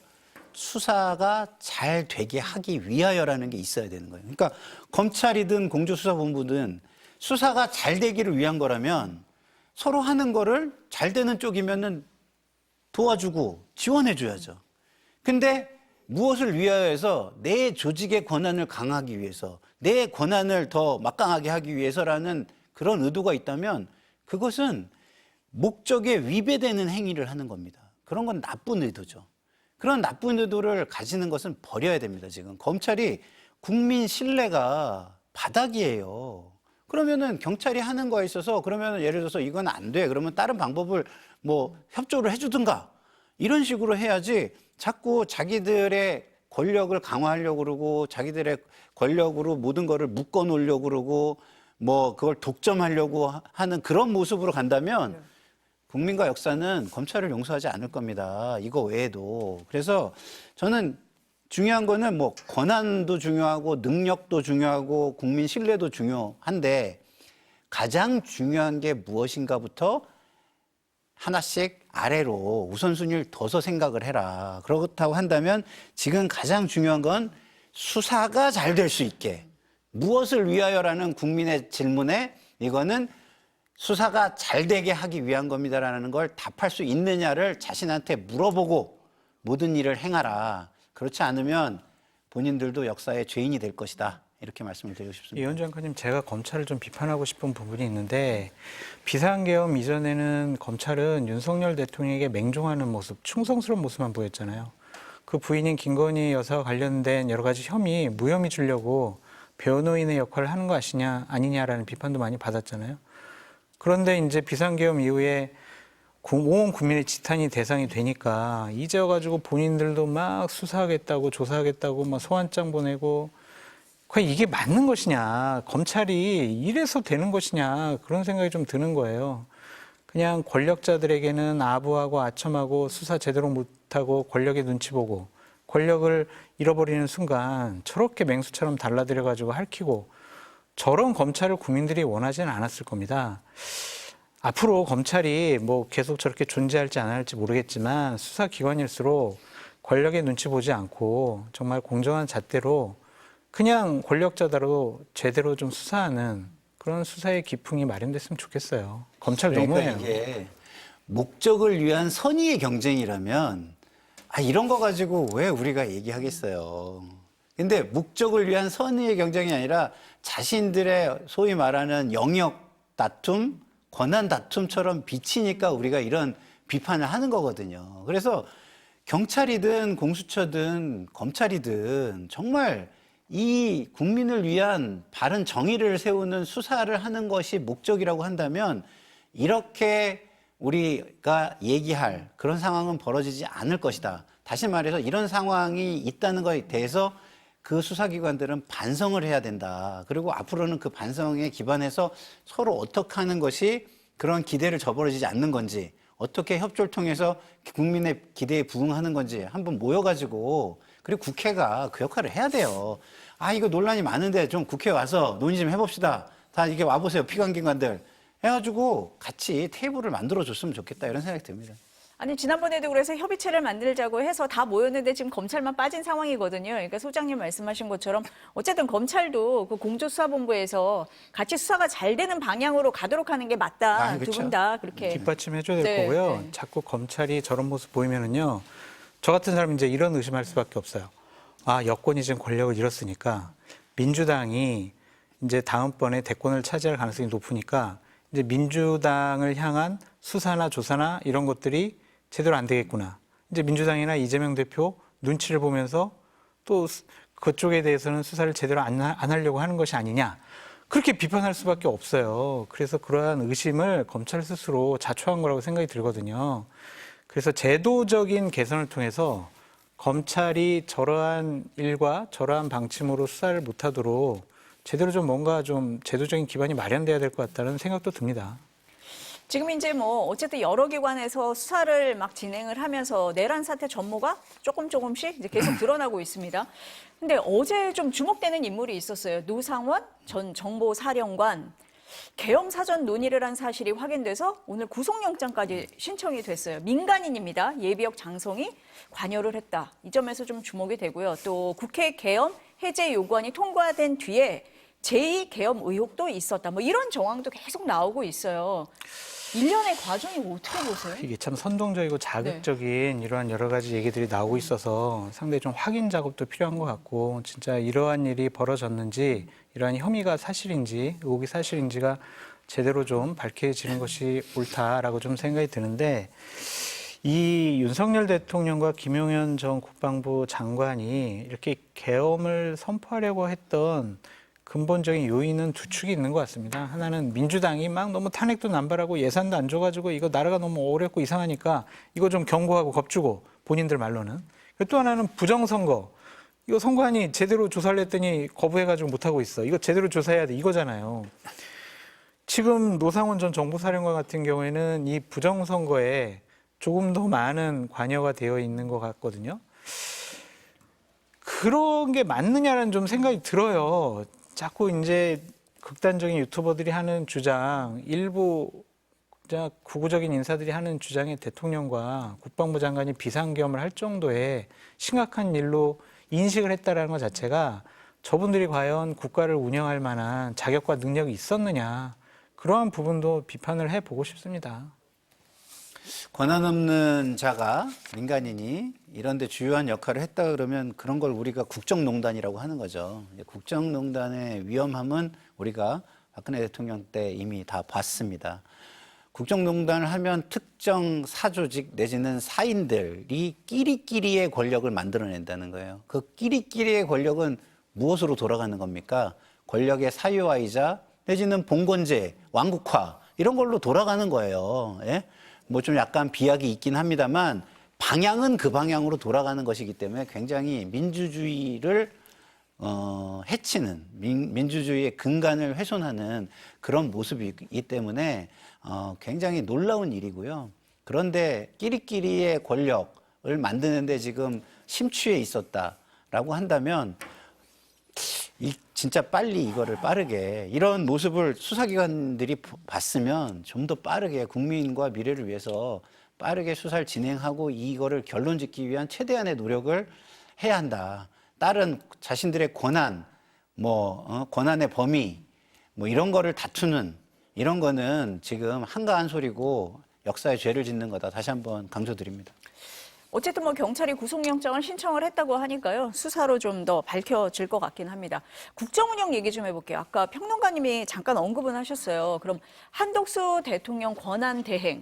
수사가 잘 되게 하기 위하여라는 게 있어야 되는 거예요. 그러니까 검찰이든 공조수사본부든 수사가 잘 되기를 위한 거라면 서로 하는 거를 잘 되는 쪽이면은 도와주고 지원해줘야죠. 근데 무엇을 위하여해서 내 조직의 권한을 강화하기 위해서 내 권한을 더 막강하게 하기 위해서라는 그런 의도가 있다면 그것은 목적에 위배되는 행위를 하는 겁니다. 그런 건 나쁜 의도죠. 그런 나쁜 의도를 가지는 것은 버려야 됩니다. 지금 검찰이 국민 신뢰가 바닥이에요. 그러면은 경찰이 하는 거에 있어서 그러면은 예를 들어서 이건 안 돼. 그러면 다른 방법을 뭐 협조를 해주든가 이런 식으로 해야지 자꾸 자기들의 권력을 강화하려고 그러고 자기들의 권력으로 모든 거를 묶어 놓으려고 그러고 뭐 그걸 독점하려고 하는 그런 모습으로 간다면 국민과 역사는 검찰을 용서하지 않을 겁니다. 이거 외에도. 그래서 저는 중요한 거는 뭐 권한도 중요하고 능력도 중요하고 국민 신뢰도 중요한데 가장 중요한 게 무엇인가부터 하나씩 아래로 우선순위를 둬서 생각을 해라. 그렇다고 한다면 지금 가장 중요한 건 수사가 잘 될 수 있게 무엇을 위하여라는 국민의 질문에 이거는 수사가 잘 되게 하기 위한 겁니다라는 걸 답할 수 있느냐를 자신한테 물어보고 모든 일을 행하라. 그렇지 않으면 본인들도 역사의 죄인이 될 것이다. 이렇게 말씀을 드리고 싶습니다. 이현 장관님, 제가 검찰을 좀 비판하고 싶은 부분이 있는데 비상계엄 이전에는 검찰은 윤석열 대통령에게 맹종하는 모습, 충성스러운 모습만 보였잖아요. 그 부인인 김건희 여사와 관련된 여러 가지 혐의, 무혐의 주려고 변호인의 역할을 하는 거 아니냐라는 비판도 많이 받았잖아요. 그런데 이제 비상계엄 이후에 온 국민의 지탄이 대상이 되니까 이제 와가지고 본인들도 막 수사하겠다고 조사하겠다고 막 소환장 보내고 과연 이게 맞는 것이냐, 검찰이 이래서 되는 것이냐 그런 생각이 좀 드는 거예요. 그냥 권력자들에게는 아부하고 아첨하고 수사 제대로 못하고 권력의 눈치 보고 권력을 잃어버리는 순간 저렇게 맹수처럼 달라들여가지고 핥히고 저런 검찰을 국민들이 원하지는 않았을 겁니다. 앞으로 검찰이 뭐 계속 저렇게 존재할지 안 할지 모르겠지만 수사기관일수록 권력의 눈치 보지 않고 정말 공정한 잣대로 그냥 권력자대로 제대로 좀 수사하는 그런 수사의 기풍이 마련됐으면 좋겠어요. 검찰 그러니까 너무해요. 이게 목적을 위한 선의의 경쟁이라면 이런 거 가지고 왜 우리가 얘기하겠어요. 근데 목적을 위한 선의의 경쟁이 아니라 자신들의 소위 말하는 영역 다툼, 권한 다툼처럼 비치니까 우리가 이런 비판을 하는 거거든요. 그래서 경찰이든 공수처든 검찰이든 정말 이 국민을 위한 바른 정의를 세우는 수사를 하는 것이 목적이라고 한다면 이렇게 우리가 얘기할 그런 상황은 벌어지지 않을 것이다. 다시 말해서 이런 상황이 있다는 것에 대해서 그 수사기관들은 반성을 해야 된다. 그리고 앞으로는 그 반성에 기반해서 서로 어떻게 하는 것이 그런 기대를 저버리지 않는 건지, 어떻게 협조를 통해서 국민의 기대에 부응하는 건지 한번 모여가지고, 그리고 국회가 그 역할을 해야 돼요. 이거 논란이 많은데 좀 국회 와서 논의 좀 해봅시다. 다 이게 와보세요. 피감기관들. 해가지고 같이 테이블을 만들어줬으면 좋겠다. 이런 생각이 듭니다. 아니 지난번에도 그래서 협의체를 만들자고 해서 다 모였는데 지금 검찰만 빠진 상황이거든요. 그러니까 소장님 말씀하신 것처럼 어쨌든 검찰도 그 공조수사본부에서 같이 수사가 잘 되는 방향으로 가도록 하는 게 맞다. 그렇죠. 두 분 다 그렇게 뒷받침해줘야 될 네, 거고요. 네. 자꾸 검찰이 저런 모습 보이면은요, 저 같은 사람은 이제 이런 의심할 수밖에 없어요. 여권이 지금 권력을 잃었으니까 민주당이 이제 다음번에 대권을 차지할 가능성이 높으니까 이제 민주당을 향한 수사나 조사나 이런 것들이 제대로 안 되겠구나. 이제 민주당이나 이재명 대표 눈치를 보면서 또 그쪽에 대해서는 수사를 제대로 안 하려고 하는 것이 아니냐. 그렇게 비판할 수밖에 없어요. 그래서 그러한 의심을 검찰 스스로 자초한 거라고 생각이 들거든요. 그래서 제도적인 개선을 통해서 검찰이 저러한 일과 저러한 방침으로 수사를 못하도록 제대로 좀 뭔가 좀 제도적인 기반이 마련돼야 될 것 같다는 생각도 듭니다. 지금 이제 뭐 어쨌든 여러 기관에서 수사를 막 진행을 하면서 내란 사태 전모가 조금씩 이제 계속 드러나고 있습니다. 근데 어제 좀 주목되는 인물이 있었어요. 노상원 전 정보사령관 계엄 사전 논의를 한 사실이 확인돼서 오늘 구속영장까지 신청이 됐어요. 민간인입니다. 예비역 장성이 관여를 했다. 이 점에서 좀 주목이 되고요. 또 국회 계엄 해제 요구안이 통과된 뒤에 제2계엄 의혹도 있었다. 뭐 이런 정황도 계속 나오고 있어요. 일련의 과정이 어떻게 보세요? 이게 참 선동적이고 자극적인 이러한 여러 가지 얘기들이 나오고 있어서 상당히 좀 확인 작업도 필요한 것 같고, 진짜 이러한 일이 벌어졌는지, 이러한 혐의가 사실인지, 의혹이 사실인지가 제대로 좀 밝혀지는 것이 옳다라고 좀 생각이 드는데, 이 윤석열 대통령과 김용현 전 국방부 장관이 이렇게 계엄을 선포하려고 했던 근본적인 요인은 두 축이 있는 것 같습니다. 하나는 민주당이 막 너무 탄핵도 남발하고 예산도 안 줘가지고 이거 나라가 너무 어렵고 이상하니까 이거 좀 경고하고 겁주고 본인들 말로는. 또 하나는 부정선거. 이거 선관위 제대로 조사를 했더니 거부해가지고 못하고 있어. 이거 제대로 조사해야 돼. 이거잖아요. 지금 노상원 전 정보사령관 같은 경우에는 이 부정선거에 조금 더 많은 관여가 되어 있는 것 같거든요. 그런 게 맞느냐라는 좀 생각이 들어요. 자꾸 이제 극단적인 유튜버들이 하는 주장, 일부 구구적인 인사들이 하는 주장에 대통령과 국방부 장관이 비상계엄을 할 정도의 심각한 일로 인식을 했다라는 것 자체가 저분들이 과연 국가를 운영할 만한 자격과 능력이 있었느냐, 그러한 부분도 비판을 해보고 싶습니다. 권한 없는 자가, 민간인이 이런 데 주요한 역할을 했다 그러면 그런 걸 우리가 국정농단이라고 하는 거죠. 국정농단의 위험함은 우리가 박근혜 대통령 때 이미 다 봤습니다. 국정농단을 하면 특정 사조직 내지는 사인들이 끼리끼리의 권력을 만들어낸다는 거예요. 그 끼리끼리의 권력은 무엇으로 돌아가는 겁니까? 권력의 사유화이자 내지는 봉건제, 왕국화 이런 걸로 돌아가는 거예요. 예? 뭐 좀 약간 비약이 있긴 합니다만 방향은 그 방향으로 돌아가는 것이기 때문에 굉장히 민주주의를 해치는, 민주주의의 근간을 훼손하는 그런 모습이기 때문에 굉장히 놀라운 일이고요. 그런데 끼리끼리의 권력을 만드는데 지금 심취해 있었다라고 한다면 진짜 빨리 이거를 빠르게 이런 모습을 수사기관들이 봤으면 좀 더 빠르게 국민과 미래를 위해서 빠르게 수사를 진행하고 이거를 결론 짓기 위한 최대한의 노력을 해야 한다. 다른 자신들의 권한, 권한의 범위, 이런 거를 다투는 이런 거는 지금 한가한 소리고 역사에 죄를 짓는 거다. 다시 한번 강조드립니다. 어쨌든 경찰이 구속영장을 신청을 했다고 하니까요. 수사로 좀 더 밝혀질 것 같긴 합니다. 국정운영 얘기 좀 해볼게요. 아까 평론가님이 잠깐 언급은 하셨어요. 그럼 한덕수 대통령 권한 대행,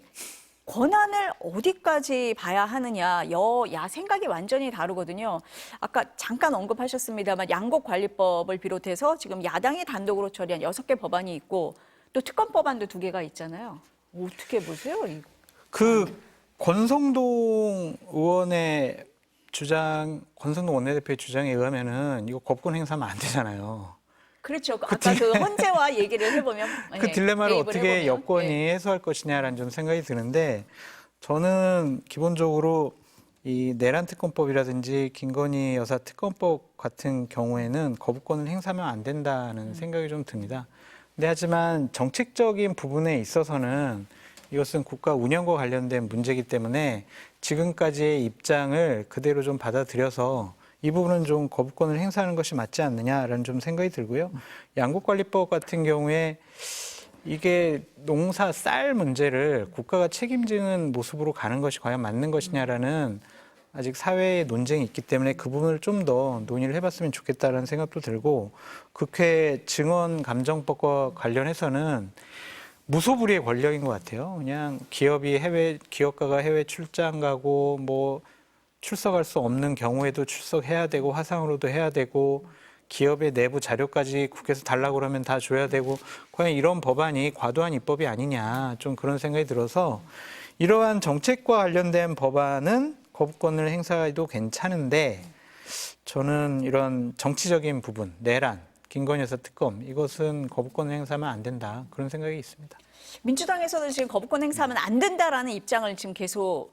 권한을 어디까지 봐야 하느냐, 여야 생각이 완전히 다르거든요. 아까 잠깐 언급하셨습니다만 양곡관리법을 비롯해서 지금 야당이 단독으로 처리한 6개 법안이 있고 또 특검 법안도 2개가 있잖아요. 어떻게 보세요? 권성동 의원의 주장, 권성동 원내대표의 주장에 의하면은 이거 거부권 행사하면 안 되잖아요. 그렇죠. 아까 그 헌재와 얘기를 해보면 그 딜레마를 대입을 어떻게 해보면, 여권이 예. 해소할 것이냐라는 좀 생각이 드는데, 저는 기본적으로 이 내란 특검법이라든지 김건희 여사 특검법 같은 경우에는 거부권을 행사하면 안 된다는 생각이 좀 듭니다. 근데 하지만 정책적인 부분에 있어서는 이것은 국가 운영과 관련된 문제이기 때문에 지금까지의 입장을 그대로 좀 받아들여서 이 부분은 좀 거부권을 행사하는 것이 맞지 않느냐라는 좀 생각이 들고요. 양곡관리법 같은 경우에 이게 농사 쌀 문제를 국가가 책임지는 모습으로 가는 것이 과연 맞는 것이냐라는 아직 사회의 논쟁이 있기 때문에 그 부분을 좀 더 논의를 해봤으면 좋겠다라는 생각도 들고, 국회 증언감정법과 관련해서는 무소불위의 권력인 것 같아요. 그냥 기업가가 해외 출장 가고 출석할 수 없는 경우에도 출석해야 되고 화상으로도 해야 되고 기업의 내부 자료까지 국회에서 달라고 그러면 다 줘야 되고, 과연 이런 법안이 과도한 입법이 아니냐, 좀 그런 생각이 들어서 이러한 정책과 관련된 법안은 거부권을 행사해도 괜찮은데, 저는 이런 정치적인 부분, 내란, 김건희 여사 특검, 이것은 거부권을 행사하면 안 된다, 그런 생각이 있습니다. 민주당에서도 지금 거부권 행사하면 안 된다라는 입장을 지금 계속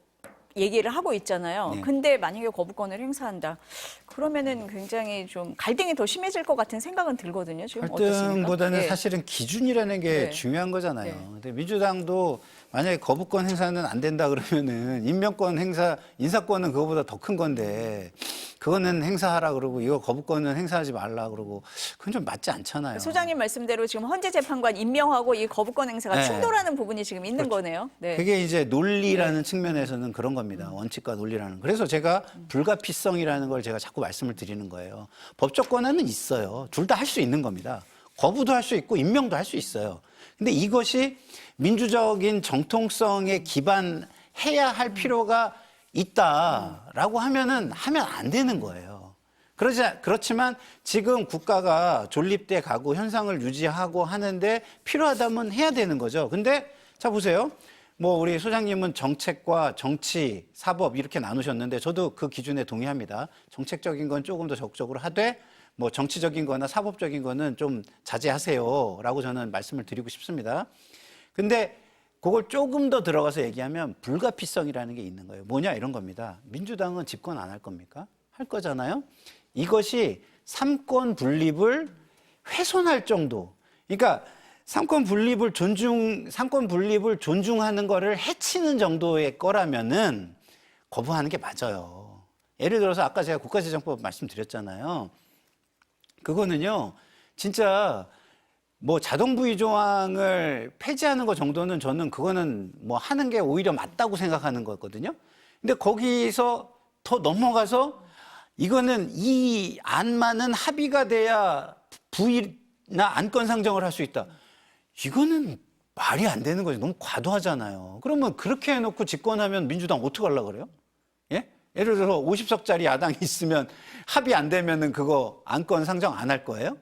얘기를 하고 있잖아요. 네. 근데 만약에 거부권을 행사한다, 그러면은 굉장히 좀 갈등이 더 심해질 것 같은 생각은 들거든요. 지금 어떻습니까? 갈등보다는 예. 사실은 기준이라는 게 네. 중요한 거잖아요. 네. 근데 민주당도 만약에 거부권 행사는 안 된다 그러면은 임명권 행사, 인사권은 그거보다 더 큰 건데 그거는 행사하라 그러고 이거 거부권은 행사하지 말라 그러고 그건 좀 맞지 않잖아요. 소장님 말씀대로 지금 헌재 재판관 임명하고 이 거부권 행사가 네. 충돌하는 부분이 지금 있는 거네요. 네. 그게 이제 논리라는 측면에서는 그런 겁니다. 원칙과 논리라는. 그래서 제가 불가피성이라는 걸 제가 자꾸 말씀을 드리는 거예요. 법적 권한은 있어요. 둘 다 할 수 있는 겁니다. 거부도 할 수 있고 임명도 할 수 있어요. 근데 이것이 민주적인 정통성에 기반해 해야 할 필요가 있다라고 하면 안 되는 거예요. 그렇지만 지금 국가가 존립돼 가고 현상을 유지하고 하는데 필요하다면 해야 되는 거죠. 근데 자 보세요. 뭐 우리 소장님은 정책과 정치, 사법 이렇게 나누셨는데 저도 그 기준에 동의합니다. 정책적인 건 조금 더 적극적으로 하되 뭐 정치적인 거나 사법적인 거는 좀 자제하세요라고 저는 말씀을 드리고 싶습니다. 근데 그걸 조금 더 들어가서 얘기하면 불가피성이라는 게 있는 거예요. 뭐냐 이런 겁니다. 민주당은 집권 안 할 겁니까? 할 거잖아요. 이것이 삼권 분립을 훼손할 정도. 그러니까 삼권 분립을 존중하는 거를 해치는 정도의 거라면은 거부하는 게 맞아요. 예를 들어서 아까 제가 국가재정법 말씀드렸잖아요. 그거는요, 진짜 뭐 자동부의 조항을 폐지하는 거 정도는 저는 그거는 뭐 하는 게 오히려 맞다고 생각하는 거거든요. 근데 거기서 더 넘어가서 이거는 이 안만은 합의가 돼야 부의나 안건 상정을 할 수 있다. 이거는 말이 안 되는 거죠. 너무 과도하잖아요. 그러면 그렇게 해놓고 집권하면 민주당 어떻게 하려고 그래요? 예? 예를 들어서 50석짜리 야당이 있으면 합의 안 되면은 그거 안건 상정 안 할 거예요?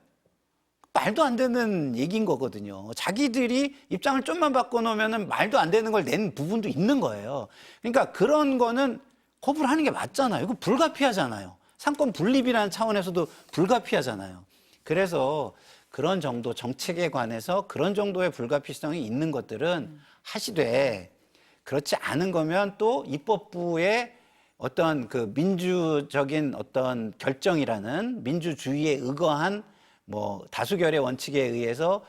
말도 안 되는 얘기인 거거든요. 자기들이 입장을 좀만 바꿔놓으면은 말도 안 되는 걸 낸 부분도 있는 거예요. 그러니까 그런 거는 거부를 하는 게 맞잖아요. 이거 불가피하잖아요. 삼권 분립이라는 차원에서도 불가피하잖아요. 그래서 그런 정도 정책에 관해서 그런 정도의 불가피성이 있는 것들은 하시되 그렇지 않은 거면 또 입법부의 어떤 그 민주적인 어떤 결정이라는 민주주의에 의거한 뭐 다수결의 원칙에 의해서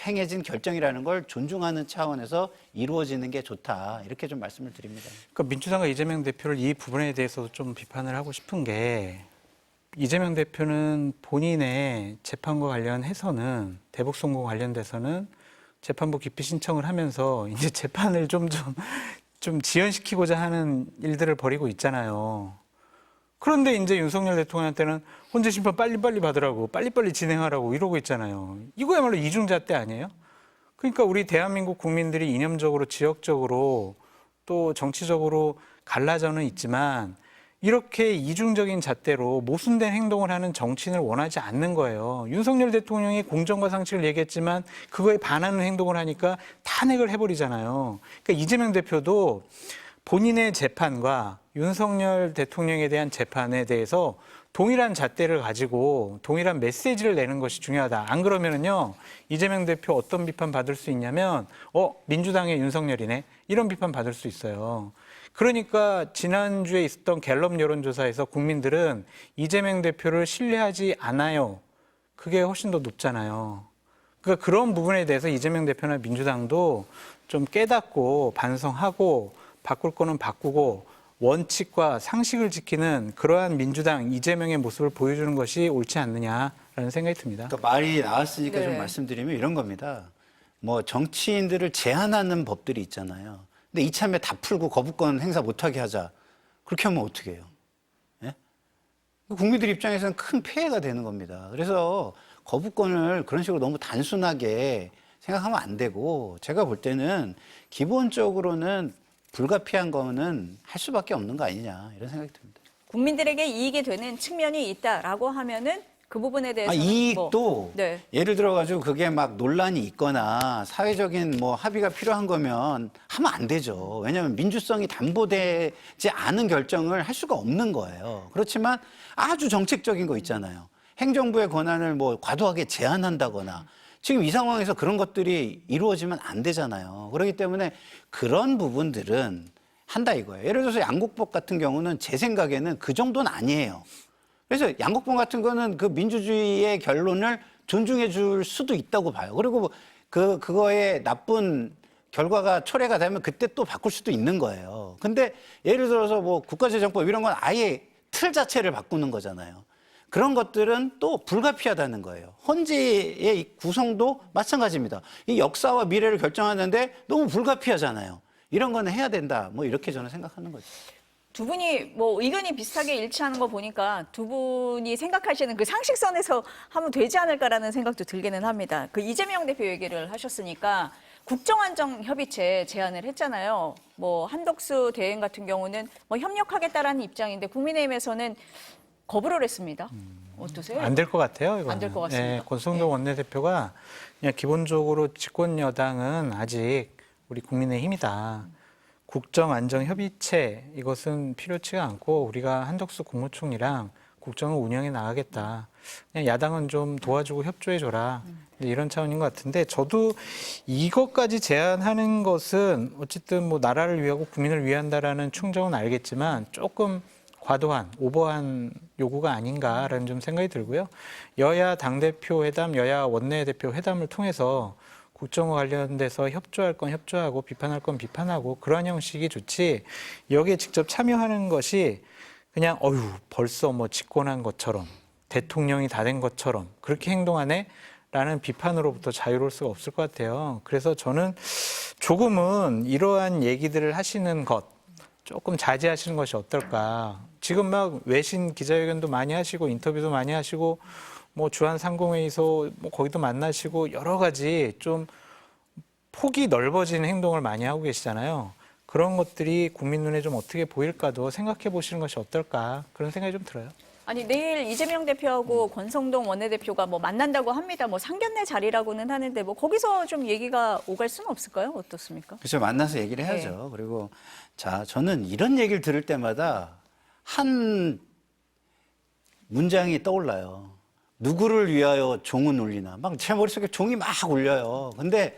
행해진 결정이라는 걸 존중하는 차원에서 이루어지는 게 좋다. 이렇게 좀 말씀을 드립니다. 그러니까 민주당과 이재명 대표를 이 부분에 대해서도 좀 비판을 하고 싶은 게 이재명 대표는 본인의 재판과 관련해서는 대북 송고 관련돼서는 재판부 기피 신청을 하면서 이제 재판을 좀 지연시키고자 하는 일들을 벌이고 있잖아요. 그런데 이제 윤석열 대통령한테는 헌재 심판 빨리빨리 받으라고 빨리빨리 진행하라고 이러고 있잖아요. 이거야말로 이중잣대 아니에요? 그러니까 우리 대한민국 국민들이 이념적으로 지역적으로 또 정치적으로 갈라져는 있지만 이렇게 이중적인 잣대로 모순된 행동을 하는 정치인을 원하지 않는 거예요. 윤석열 대통령이 공정과 상식을 얘기했지만 그거에 반하는 행동을 하니까 탄핵을 해버리잖아요. 그러니까 이재명 대표도 본인의 재판과 윤석열 대통령에 대한 재판에 대해서 동일한 잣대를 가지고 동일한 메시지를 내는 것이 중요하다. 안 그러면은요, 이재명 대표 어떤 비판 받을 수 있냐면, 민주당의 윤석열이네. 이런 비판 받을 수 있어요. 그러니까 지난주에 있었던 갤럽 여론조사에서 국민들은 이재명 대표를 신뢰하지 않아요. 그게 훨씬 더 높잖아요. 그러니까 그런 부분에 대해서 이재명 대표나 민주당도 좀 깨닫고 반성하고 바꿀 거는 바꾸고 원칙과 상식을 지키는 그러한 민주당 이재명의 모습을 보여주는 것이 옳지 않느냐라는 생각이 듭니다. 그러니까 말이 나왔으니까 네. 좀 말씀드리면 이런 겁니다. 뭐 정치인들을 제한하는 법들이 있잖아요. 근데 이참에 다 풀고 거부권 행사 못하게 하자. 그렇게 하면 어떻게 해요? 예? 국민들 입장에서는 큰 폐해가 되는 겁니다. 그래서 거부권을 그런 식으로 너무 단순하게 생각하면 안 되고 제가 볼 때는 기본적으로는 불가피한 거는 할 수밖에 없는 거 아니냐 이런 생각이 듭니다. 국민들에게 이익이 되는 측면이 있다라고 하면은 그 부분에 대해서는 이익도 네. 예를 들어가지고 그게 막 논란이 있거나 사회적인 뭐 합의가 필요한 거면 하면 안 되죠. 왜냐하면 민주성이 담보되지 않은 결정을 할 수가 없는 거예요. 그렇지만 아주 정책적인 거 있잖아요. 행정부의 권한을 뭐 과도하게 제한한다거나 지금 이 상황에서 그런 것들이 이루어지면 안 되잖아요. 그렇기 때문에 그런 부분들은 한다 이거예요. 예를 들어서 양곡법 같은 경우는 제 생각에는 그 정도는 아니에요. 그래서 양곡법 같은 거는 그 민주주의의 결론을 존중해 줄 수도 있다고 봐요. 그리고 뭐 그거에 나쁜 결과가 초래가 되면 그때 또 바꿀 수도 있는 거예요. 근데 예를 들어서 뭐 국가재정법 이런 건 아예 틀 자체를 바꾸는 거잖아요. 그런 것들은 또 불가피하다는 거예요. 헌재의 구성도 마찬가지입니다. 이 역사와 미래를 결정하는데 너무 불가피하잖아요. 이런 거는 해야 된다. 뭐 이렇게 저는 생각하는 거죠. 두 분이 뭐 의견이 비슷하게 일치하는 거 보니까 두 분이 생각하시는 그 상식선에서 하면 되지 않을까라는 생각도 들기는 합니다. 그 이재명 대표 얘기를 하셨으니까 국정안정협의체 제안을 했잖아요. 뭐 한덕수 대행 같은 경우는 뭐 협력하겠다라는 입장인데 국민의힘에서는 거부를 했습니다. 어떠세요? 안 될 것 같아요. 안 될 것 같습니다. 네, 권성동 원내대표가 그냥 기본적으로 집권 여당은 아직 우리 국민의힘이다. 국정안정협의체 이것은 필요치가 않고 우리가 한덕수 국무총리랑 국정을 운영해 나가겠다. 그냥 야당은 좀 도와주고 협조해줘라. 이런 차원인 것 같은데 저도 이것까지 제안하는 것은 어쨌든 뭐 나라를 위하고 국민을 위한다라는 충정은 알겠지만 조금 과도한, 오버한 요구가 아닌가라는 좀 생각이 들고요. 여야 당대표 회담, 여야 원내대표 회담을 통해서 국정과 관련돼서 협조할 건 협조하고 비판할 건 비판하고 그러한 형식이 좋지 여기에 직접 참여하는 것이 그냥 벌써 뭐 집권한 것처럼 대통령이 다 된 것처럼 그렇게 행동하네? 라는 비판으로부터 자유로울 수가 없을 것 같아요. 그래서 저는 조금은 이러한 얘기들을 하시는 것 조금 자제하시는 것이 어떨까. 지금 막 외신 기자회견도 많이 하시고 인터뷰도 많이 하시고 뭐 주한 상공회의소 뭐 거기도 만나시고 여러 가지 좀 폭이 넓어진 행동을 많이 하고 계시잖아요. 그런 것들이 국민 눈에 좀 어떻게 보일까도 생각해 보시는 것이 어떨까 그런 생각이 좀 들어요. 아니 내일 이재명 대표하고 권성동 원내대표가 뭐 만난다고 합니다. 뭐 상견례 자리라고는 하는데 뭐 거기서 좀 얘기가 오갈 수는 없을까요? 어떻습니까? 그렇죠. 만나서 얘기를 해야죠. 그리고 자, 저는 이런 얘기를 들을 때마다 한 문장이 떠올라요. 누구를 위하여 종은 울리나. 막 제 머릿속에 종이 막 울려요. 근데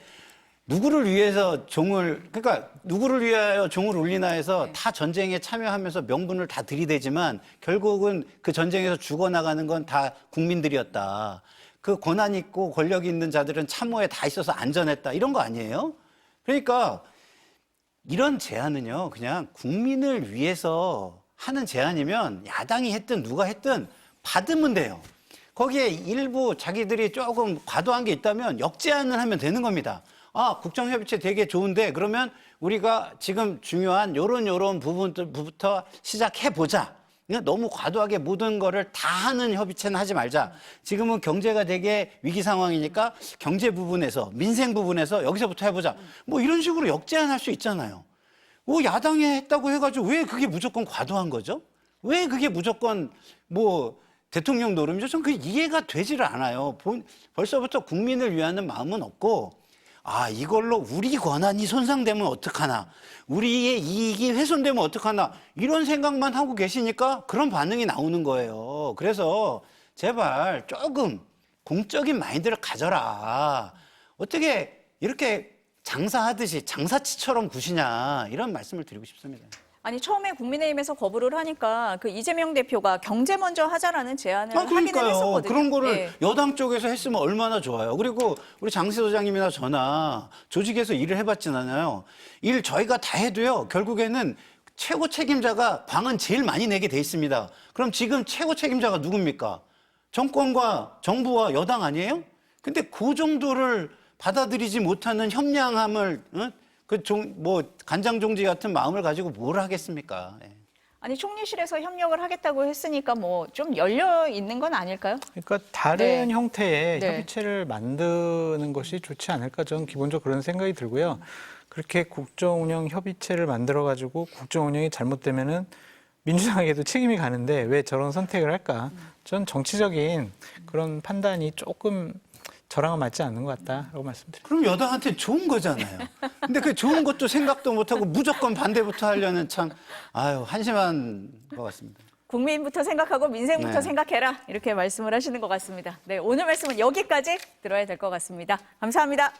누구를 위해서 그러니까 누구를 위하여 종을 울리나 해서 다 전쟁에 참여하면서 명분을 다 들이대지만 결국은 그 전쟁에서 죽어나가는 건 다 국민들이었다. 그 권한 있고 권력 있는 자들은 참모에 다 있어서 안전했다. 이런 거 아니에요? 그러니까 이런 제안은요, 그냥 국민을 위해서 하는 제안이면 야당이 했든 누가 했든 받으면 돼요. 거기에 일부 자기들이 조금 과도한 게 있다면 역제안을 하면 되는 겁니다. 아, 국정협의체 되게 좋은데 그러면 우리가 지금 중요한 요런 부분부터 시작해보자. 너무 과도하게 모든 거를 다 하는 협의체는 하지 말자. 지금은 경제가 되게 위기 상황이니까 경제 부분에서 민생 부분에서 여기서부터 해보자. 뭐 이런 식으로 역제안할 수 있잖아요. 뭐 야당이 했다고 해가지고 왜 그게 무조건 과도한 거죠? 왜 그게 무조건 뭐 대통령 노름이죠? 전 그게 이해가 되지를 않아요. 벌써부터 국민을 위하는 마음은 없고 아, 이걸로 우리 권한이 손상되면 어떡하나, 우리의 이익이 훼손되면 어떡하나 이런 생각만 하고 계시니까 그런 반응이 나오는 거예요. 그래서 제발 조금 공적인 마인드를 가져라. 어떻게 이렇게 장사하듯이 장사치처럼 구시냐 이런 말씀을 드리고 싶습니다. 아니 처음에 국민의힘에서 거부를 하니까 그 이재명 대표가 경제 먼저 하자라는 제안을 하기는 했었거든요. 그런 거를 예. 여당 쪽에서 했으면 얼마나 좋아요. 그리고 우리 장시 소장님이나 저나 조직에서 일을 해봤잖아요. 일 저희가 다 해도요. 결국에는 최고 책임자가 광은 제일 많이 내게 돼 있습니다. 그럼 지금 최고 책임자가 누굽니까? 정권과 정부와 여당 아니에요? 근데 그 정도를 받아들이지 못하는 협량함을 간장종지 같은 마음을 가지고 뭘 하겠습니까? 예. 아니 총리실에서 협력을 하겠다고 했으니까 뭐 좀 열려 있는 건 아닐까요? 그러니까 다른 네. 형태의 네. 협의체를 만드는 것이 좋지 않을까 저는 기본적으로 그런 생각이 들고요. 그렇게 국정운영 협의체를 만들어가지고 국정운영이 잘못되면은 민주당에게도 책임이 가는데 왜 저런 선택을 할까? 전 정치적인 그런 판단이 조금 저랑은 맞지 않는 것 같다라고 말씀드립니다. 그럼 여당한테 좋은 거잖아요. 근데 그 좋은 것도 생각도 못하고 무조건 반대부터 하려는 참 한심한 것 같습니다. 국민부터 생각하고 민생부터 네. 생각해라 이렇게 말씀을 하시는 것 같습니다. 네, 오늘 말씀은 여기까지 들어야 될 것 같습니다. 감사합니다.